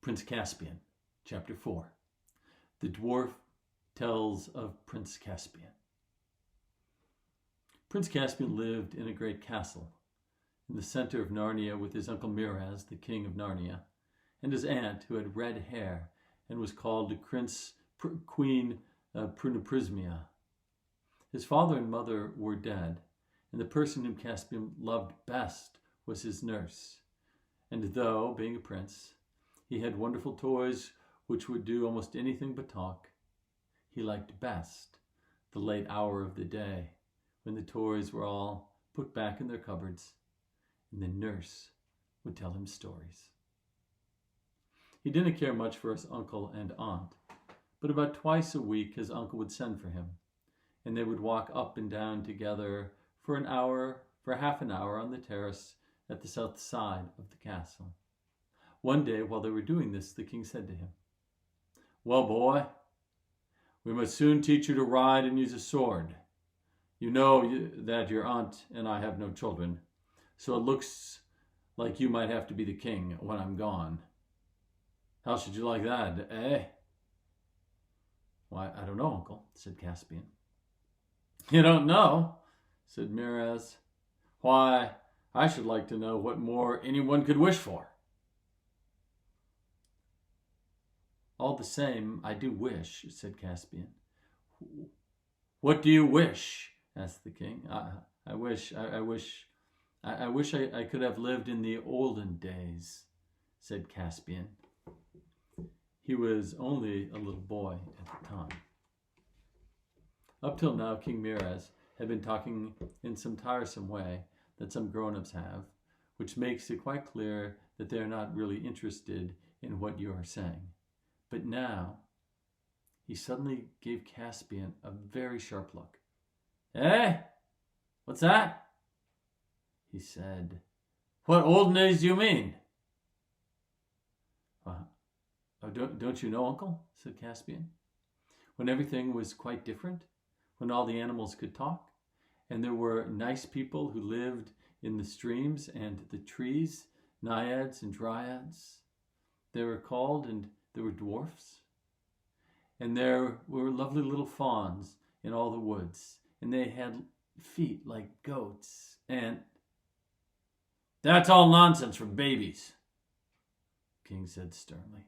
Prince Caspian, Chapter 4. The dwarf tells of Prince Caspian. Prince Caspian lived in a great castle in the center of Narnia with his uncle Miraz, the king of Narnia, and his aunt, who had red hair and was called Queen Prunaprismia. His father and mother were dead, and the person whom Caspian loved best was his nurse. And though, being a prince, he had wonderful toys which would do almost anything but talk, he liked best the late hour of the day when the toys were all put back in their cupboards and the nurse would tell him stories. He didn't care much for his uncle and aunt, but about twice a week his uncle would send for him, and they would walk up and down together for half an hour on the terrace at the south side of the castle. One day, while they were doing this, the king said to him, "Well, boy, we must soon teach you to ride and use a sword. You know that your aunt and I have no children, so it looks like you might have to be the king when I'm gone. How should you like that, eh?" "Why, I don't know, uncle," said Caspian. "You don't know?" said Miraz. "Why, I should like to know what more anyone could wish for." "All the same, I do wish," said Caspian. "What do you wish?" asked the king. I wish I could have lived in the olden days," said Caspian. He was only a little boy at the time. Up till now, King Miraz had been talking in some tiresome way that some grown-ups have, which makes it quite clear that they are not really interested in what you are saying. But now, he suddenly gave Caspian a very sharp look. "Eh? What's that?" he said. "What olden days do you mean?" Don't you know, uncle?" said Caspian. "When everything was quite different, when all the animals could talk, and there were nice people who lived in the streams and the trees, naiads and dryads, they were called, and there were dwarfs. And there were lovely little fawns in all the woods, and they had feet like goats, and—" "That's all nonsense for babies," the king said sternly.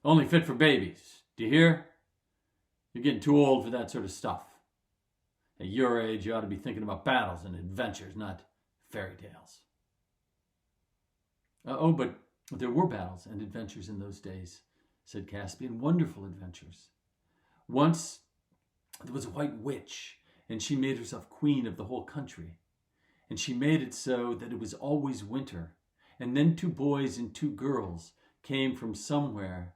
"Only fit for babies. Do you hear? You're getting too old for that sort of stuff. At your age, you ought to be thinking about battles and adventures, not fairy tales." But there were battles and adventures in those days," said Caspian. "Wonderful adventures. Once there was a white witch, and she made herself queen of the whole country. And she made it so that it was always winter. And then 2 boys and 2 girls came from somewhere,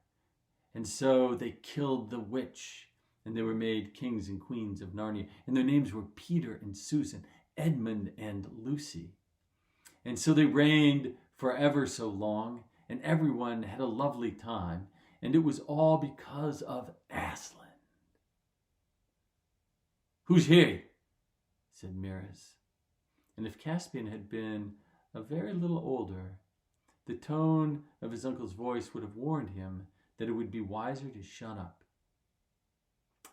and so they killed the witch, and they were made kings and queens of Narnia. And their names were Peter and Susan, Edmund and Lucy. And so they reigned for ever so long, and everyone had a lovely time, and it was all because of Aslan." "Who's he?" said Miraz. And if Caspian had been a very little older, the tone of his uncle's voice would have warned him that it would be wiser to shut up.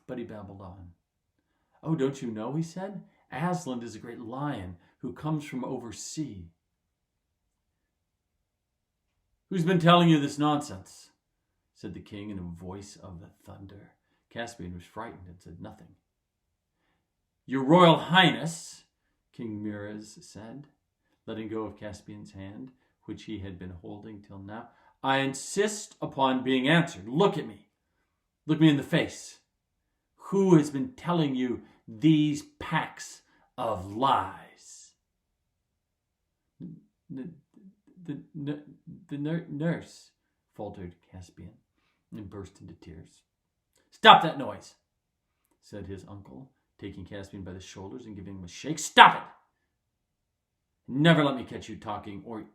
But he babbled on. "Oh, don't you know?" he said. "Aslan is a great lion who comes from oversea." "Who's been telling you this nonsense?" said the king in a voice of thunder. Caspian was frightened and said nothing. "Your Royal Highness," King Miraz said, letting go of Caspian's hand, which he had been holding till now, "I insist upon being answered. Look at me. Look me in the face. Who has been telling you these packs of lies?" The nurse," faltered Caspian, and burst into tears. "Stop that noise," said his uncle, taking Caspian by the shoulders and giving him a shake. "Stop it! Never let me catch you talking, or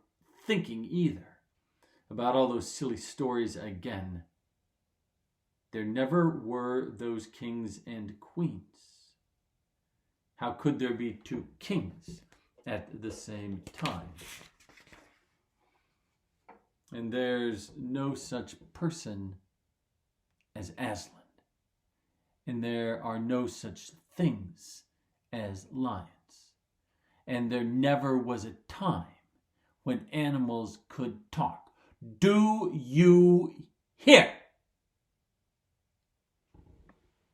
thinking either, about all those silly stories again. There never were those kings and queens. How could there be 2 kings at the same time?" And there's no such person as Aslan. And there are no such things as lions. And there never was a time when animals could talk. Do you hear?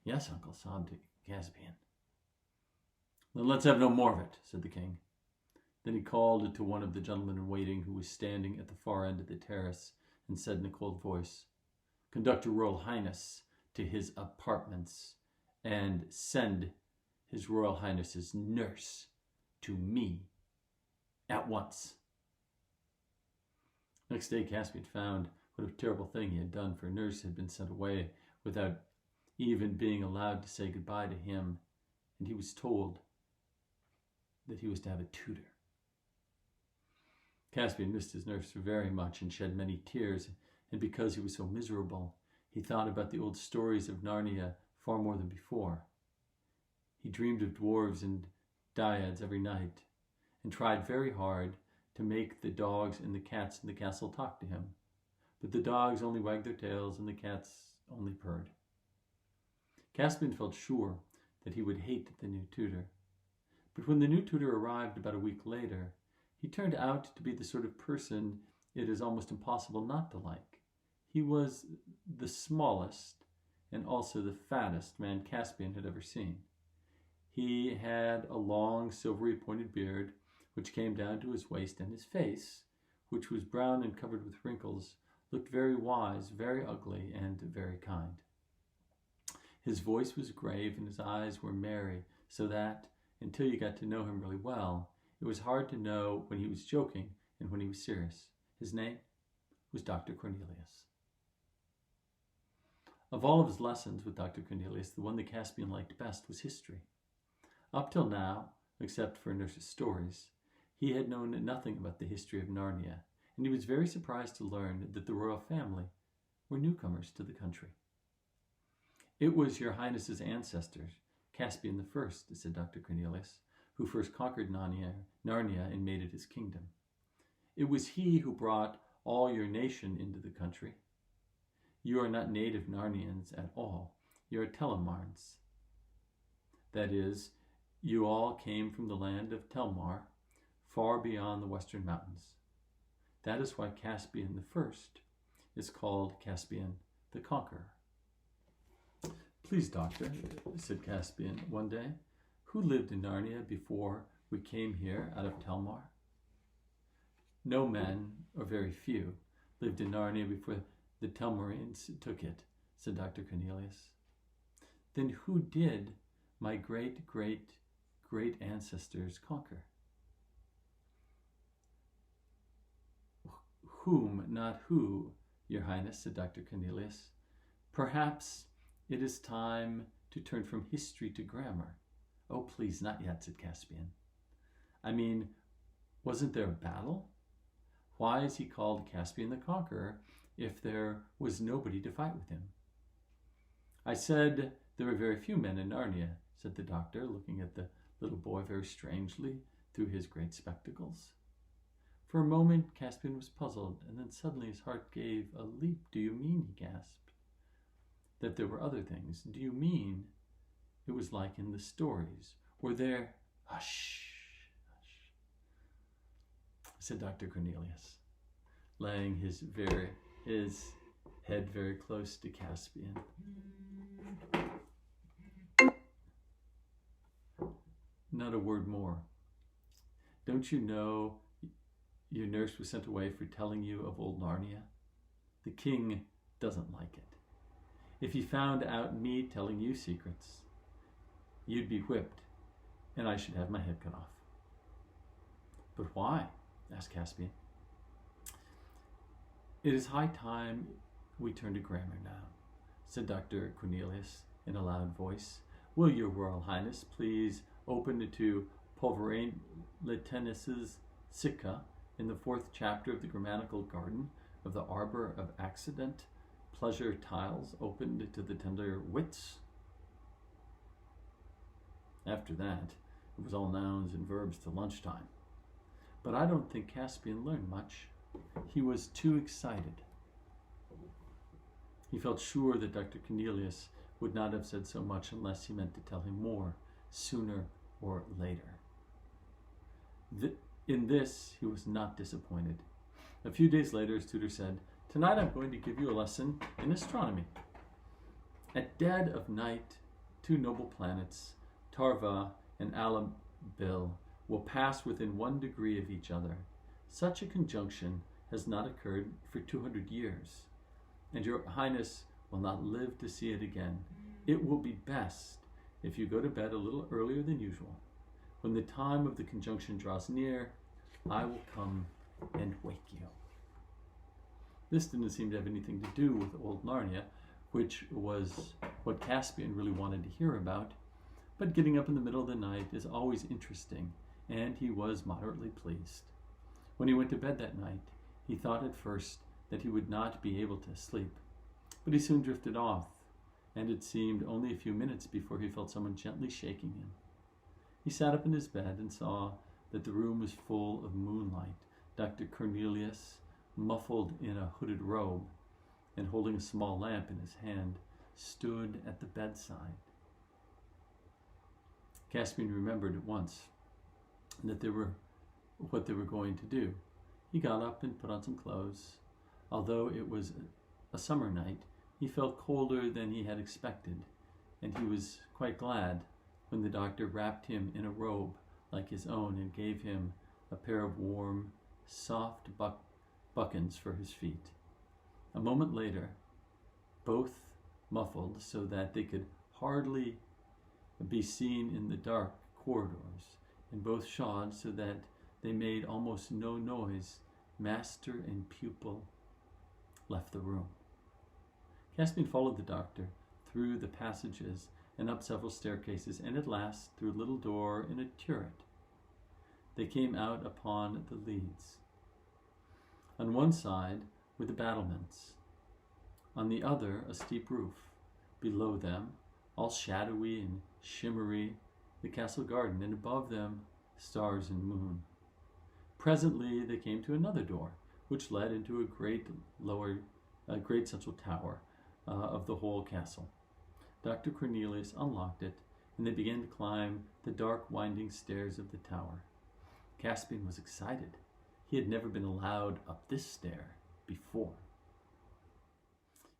Yes, uncle, sobbed Caspian. Then let's have no more of it, said the king. Then he called to one of the gentlemen in waiting who was standing at the far end of the terrace and said in a cold voice, "Conduct your Royal Highness to his apartments and send his Royal Highness's nurse to me at once." Next day, Caspian found what a terrible thing he had done, for a nurse had been sent away without even being allowed to say goodbye to him, and he was told that he was to have a tutor. Caspian missed his nurse very much and shed many tears, and because he was so miserable, he thought about the old stories of Narnia far more than before. He dreamed of dwarves and dryads every night, and tried very hard to make the dogs and the cats in the castle talk to him. But the dogs only wagged their tails and the cats only purred. Caspian felt sure that he would hate the new tutor. But when the new tutor arrived about a week later, he turned out to be the sort of person it is almost impossible not to like. He was the smallest and also the fattest man Caspian had ever seen. He had a long, silvery pointed beard, which came down to his waist, and his face, which was brown and covered with wrinkles, looked very wise, very ugly, and very kind. His voice was grave and his eyes were merry, so that, until you got to know him really well, it was hard to know when he was joking and when he was serious. His name was Dr. Cornelius. Of all of his lessons with Dr. Cornelius, the one that Caspian liked best was history. Up till now, except for nurse's stories, he had known nothing about the history of Narnia, and he was very surprised to learn that the royal family were newcomers to the country. "It was your Highness's ancestors, Caspian the First," said Dr. Cornelius, "who first conquered Narnia and made it his kingdom. It was he who brought all your nation into the country. You are not native Narnians at all. You are Telmarans. That is, you all came from the land of Telmar, far beyond the western mountains. That is why Caspian the First is called Caspian the Conqueror." "Please, doctor," said Caspian one day, "who lived in Narnia before we came here out of Telmar?" "No men, or very few, lived in Narnia before the Telmarians took it," said Dr. Cornelius. "Then who did my great ancestors conquer?" "Whom, not who, your Highness," said Dr. Cornelius. "Perhaps it is time to turn from history to grammar." "Oh, please, not yet," said Caspian. "I mean, wasn't there a battle? Why is he called Caspian the Conqueror if there was nobody to fight with him?" "I said there were very few men in Narnia," said the doctor, looking at the little boy very strangely through his great spectacles. For a moment, Caspian was puzzled, and then suddenly his heart gave a leap. "Do you mean," he gasped, "that there were other things? Do you mean it was like in the stories? Were there—" "Hush, hush," said Dr. Cornelius, laying his head very close to Caspian. "Not a word more. Don't you know your nurse was sent away for telling you of old Narnia? The king doesn't like it. If he found out me telling you secrets, you'd be whipped, and I should have my head cut off." "But why?" asked Caspian. "It is high time we turn to grammar now," said Dr. Cornelius in a loud voice. "Will your Royal Highness please open to Polveraine's Sitka in the 4th chapter of the grammatical garden of the Arbor of Accident, pleasure tiles opened to the tender wits?" After that, it was all nouns and verbs till lunchtime. But I don't think Caspian learned much. He was too excited. He felt sure that Dr. Cornelius would not have said so much unless he meant to tell him more, sooner or later. In this, he was not disappointed. A few days later, his tutor said, "Tonight I'm going to give you a lesson in astronomy." At dead of night, two noble planets, Tarva and Alabil, will pass within 1 degree of each other. Such a conjunction has not occurred for 200 years, and your Highness will not live to see it again. It will be best if you go to bed a little earlier than usual. When the time of the conjunction draws near, I will come and wake you. This didn't seem to have anything to do with old Narnia, which was what Caspian really wanted to hear about, but getting up in the middle of the night is always interesting, and he was moderately pleased. When he went to bed that night, he thought at first that he would not be able to sleep, but he soon drifted off, and it seemed only a few minutes before he felt someone gently shaking him. He sat up in his bed and saw that the room was full of moonlight. Dr. Cornelius, muffled in a hooded robe and holding a small lamp in his hand, stood at the bedside. Caspian remembered at once that what they were going to do. He got up and put on some clothes. Although it was a summer night, he felt colder than he had expected, and he was quite glad when the doctor wrapped him in a robe like his own and gave him a pair of warm, soft buckins for his feet. A moment later, both muffled so that they could hardly be seen in the dark corridors, and both shod so that they made almost no noise, master and pupil left the room. Caspian followed the doctor through the passages and up several staircases, and at last through a little door in a turret. They came out upon the leads. On one side were the battlements, on the other a steep roof. Below them, all shadowy and shimmery, the castle garden, and above them stars and moon. Presently they came to another door, which led into a great central tower of the whole castle. Dr. Cornelius unlocked it, and they began to climb the dark, winding stairs of the tower. Caspian was excited. He had never been allowed up this stair before.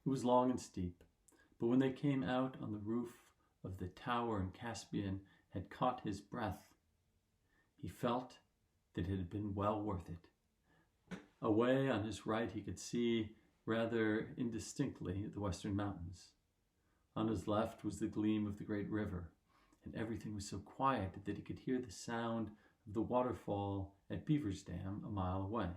It was long and steep, but when they came out on the roof of the tower and Caspian had caught his breath, he felt that it had been well worth it. Away on his right he could see rather indistinctly the western mountains. On his left was the gleam of the great river, and everything was so quiet that he could hear the sound of the waterfall at Beaver's Dam a mile away.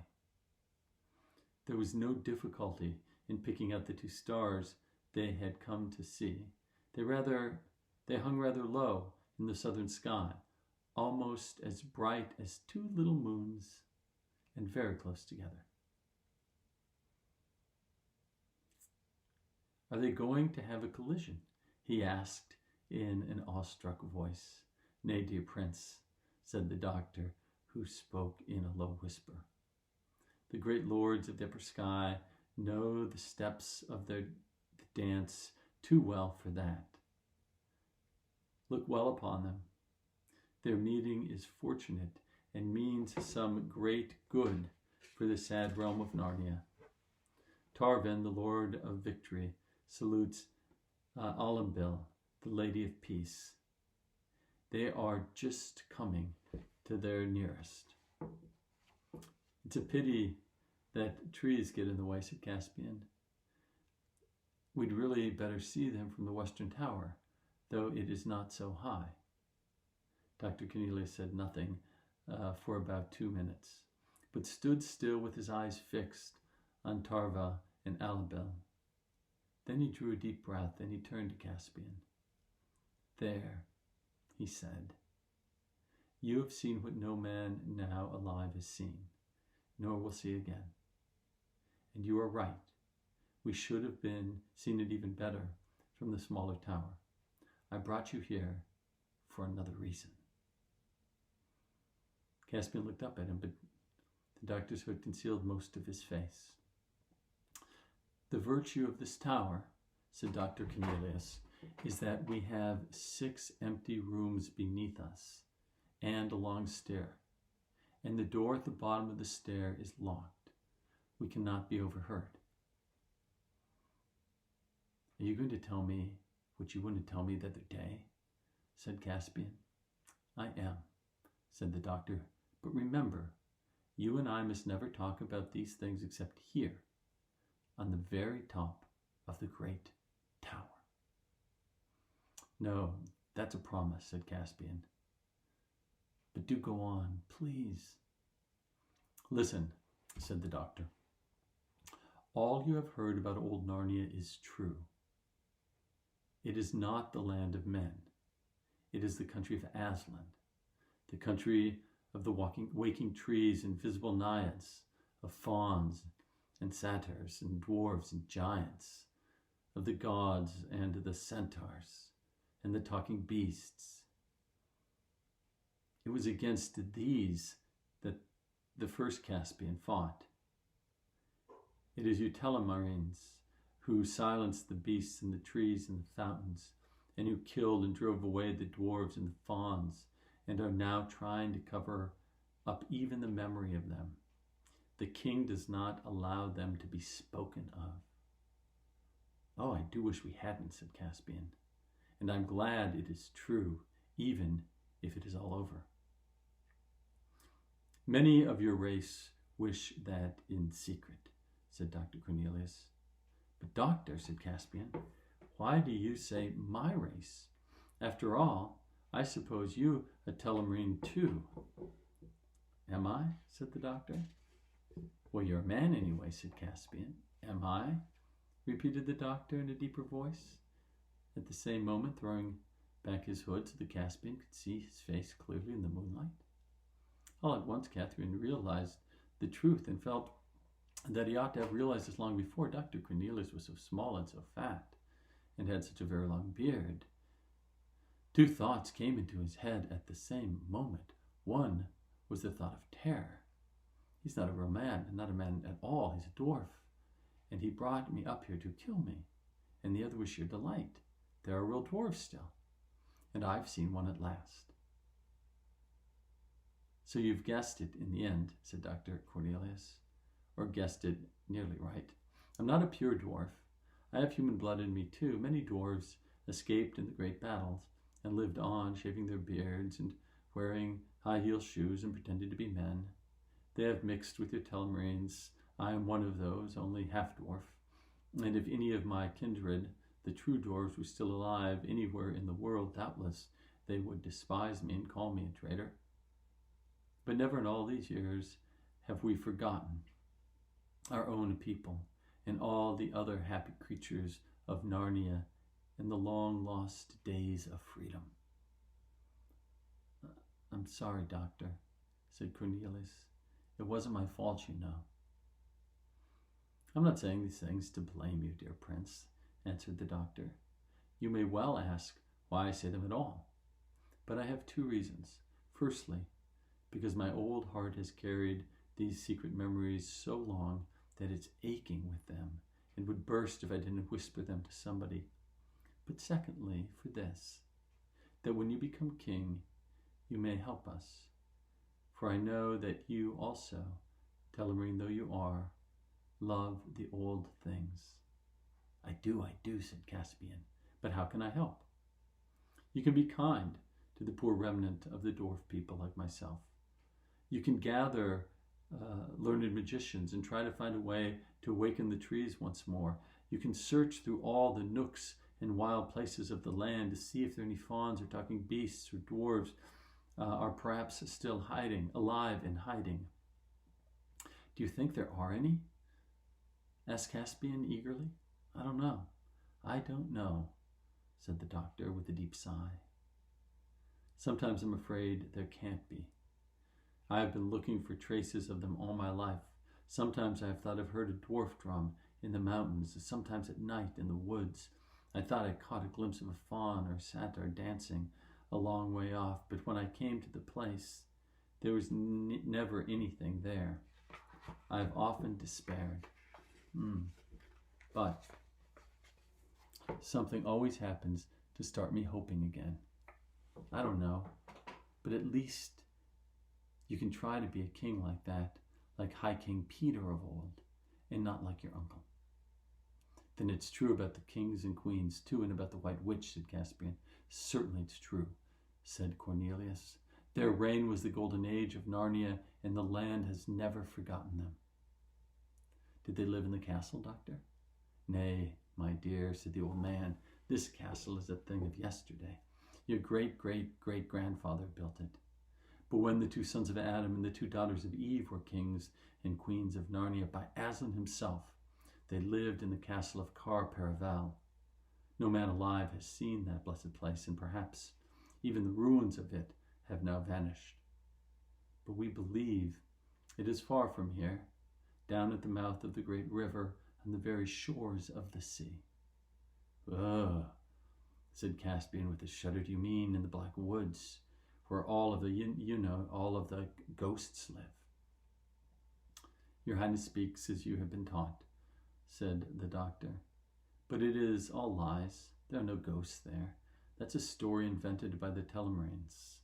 There was no difficulty in picking out the two stars they had come to see. They hung rather low in the southern sky, almost as bright as two little moons, and very close together. "Are they going to have a collision?" he asked in an awestruck voice. "Nay, dear prince," said the doctor, who spoke in a low whisper. "The great lords of the upper sky know the steps of the dance too well for that. Look well upon them. Their meeting is fortunate and means some great good for the sad realm of Narnia. Tarvan, the Lord of Victory, salutes Alabil, the Lady of Peace. They are just coming to their nearest." "It's a pity that trees get in the way," said Caspian. "We'd really better see them from the western tower, though it is not so high." Dr. Cornelius said nothing for about 2 minutes, but stood still with his eyes fixed on Tarva and Alabil. Then he drew a deep breath and he turned to Caspian. "There," he said, "you have seen what no man now alive has seen, nor will see again. And you are right. We should have seen it even better from the smaller tower. I brought you here for another reason." Caspian looked up at him, but the doctor's hood concealed most of his face. The virtue of this tower, said Dr. Cornelius, is that we have 6 empty rooms beneath us and a long stair, and the door at the bottom of the stair is locked. We cannot be overheard. Are you going to tell me what you wouldn't tell me the other day? Said Caspian. I am, said the doctor, but remember, you and I must never talk about these things except here, on the very top of the great tower. No, that's a promise, said Caspian. But do go on, please. Listen, said the doctor. All you have heard about old Narnia is true. It is not the land of men. It is the country of Aslan, the country of the waking trees and visible naiads, of fauns and satyrs and dwarves and giants, of the gods and the centaurs and the talking beasts. It was against these that the first Caspian fought. It is you Telmarines who silenced the beasts and the trees and the fountains, and who killed and drove away the dwarves and the fauns, and are now trying to cover up even the memory of them. The king does not allow them to be spoken of. Oh, I do wish we hadn't, said Caspian, and I'm glad it is true, even if it is all over. Many of your race wish that in secret, said Dr. Cornelius. But doctor, said Caspian, why do you say my race? After all, I suppose you a Telmarine too. Am I? Said the doctor. Well, you're a man anyway, said Caspian. Am I? Repeated the doctor in a deeper voice, at the same moment throwing back his hood so the Caspian could see his face clearly in the moonlight. All at once, Catherine realized the truth and felt that he ought to have realized this long before. Dr. Cornelius was so small and so fat, and had such a very long beard. 2 thoughts came into his head at the same moment. One was the thought of terror. He's not a real man, not a man at all. He's a dwarf, and he brought me up here to kill me. And the other was sheer delight. There are real dwarves still, and I've seen one at last. So you've guessed it in the end, said Dr. Cornelius, or guessed it nearly right. I'm not a pure dwarf. I have human blood in me too. Many dwarves escaped in the great battles and lived on, shaving their beards and wearing high-heel shoes and pretending to be men. They have mixed with your Telmarines. I am one of those, only half-dwarf. And if any of my kindred, the true dwarves, were still alive anywhere in the world, doubtless they would despise me and call me a traitor. But never in all these years have we forgotten our own people and all the other happy creatures of Narnia and the long-lost days of freedom. I'm sorry, doctor, said Cornelius. It wasn't my fault, you know. I'm not saying these things to blame you, dear prince, answered the doctor. You may well ask why I say them at all. But I have 2 reasons. Firstly, because my old heart has carried these secret memories so long that it's aching with them and would burst if I didn't whisper them to somebody. But secondly, for this, that when you become king, you may help us. For I know that you also, Telmarine though you are, love the old things. I do, said Caspian. But how can I help? You can be kind to the poor remnant of the dwarf people like myself. You can gather learned magicians and try to find a way to awaken the trees once more. You can search through all the nooks and wild places of the land to see if there are any fauns or talking beasts or dwarves are perhaps still alive and hiding. Do you think there are any? Asked Caspian eagerly. I don't know, said the doctor with a deep sigh. Sometimes I'm afraid there can't be. I have been looking for traces of them all my life. Sometimes I have thought I've heard a dwarf drum in the mountains, sometimes at night in the woods. I thought I caught a glimpse of a faun or satyr dancing a long way off, but when I came to the place, there was never anything there. I have often despaired. But something always happens to start me hoping again. I don't know, but at least you can try to be a king like that, like High King Peter of old, and not like your uncle. Then it's true about the kings and queens, too, and about the White Witch, said Caspian. Certainly it's true, said Cornelius. Their reign was the golden age of Narnia, and the land has never forgotten them. Did they live in the castle, Doctor? Nay, my dear, said the old man, this castle is a thing of yesterday. Your great-great-great-grandfather built it. But when the two sons of Adam and the two daughters of Eve were kings and queens of Narnia by Aslan himself, they lived in the castle of Car Paravel. No man alive has seen that blessed place, and perhaps even the ruins of it have now vanished. But we believe it is far from here, down at the mouth of the great river on the very shores of the sea. Ugh, said Caspian with a shudder. Do you mean in the Black Woods, where all of the, all of the ghosts live? Your Highness speaks as you have been taught, said the doctor. But it is all lies. There are no ghosts there. That's a story invented by the Telmarines.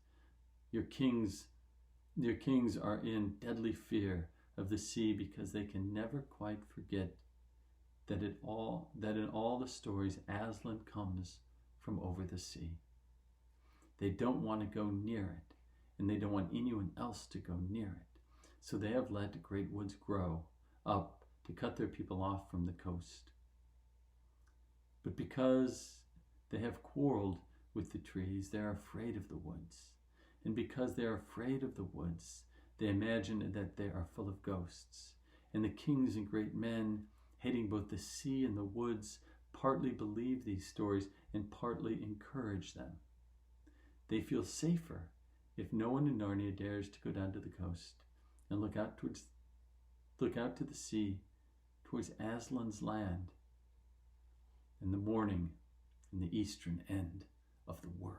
Your kings are in deadly fear of the sea because they can never quite forget that in all the stories Aslan comes from over the sea. They don't want to go near it, and they don't want anyone else to go near it. So they have let great woods grow up to cut their people off from the coast. But because they have quarreled with the trees, they are afraid of the woods. And because they are afraid of the woods, they imagine that they are full of ghosts. And the kings and great men, hating both the sea and the woods, partly believe these stories and partly encourage them. They feel safer if no one in Narnia dares to go down to the coast and look out to the sea, towards Aslan's land, in the morning in the eastern end of the world.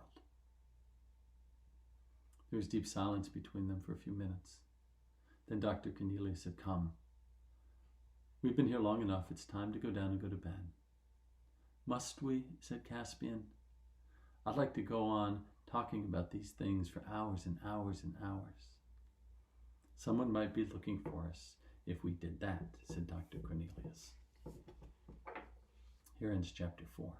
There was deep silence between them for a few minutes. Then Dr. Cornelius had come. We've been here long enough. It's time to go down and go to bed. Must we? Said Caspian. I'd like to go on talking about these things for hours and hours and hours. Someone might be looking for us if we did that, said Dr. Cornelius. Here ends chapter 4.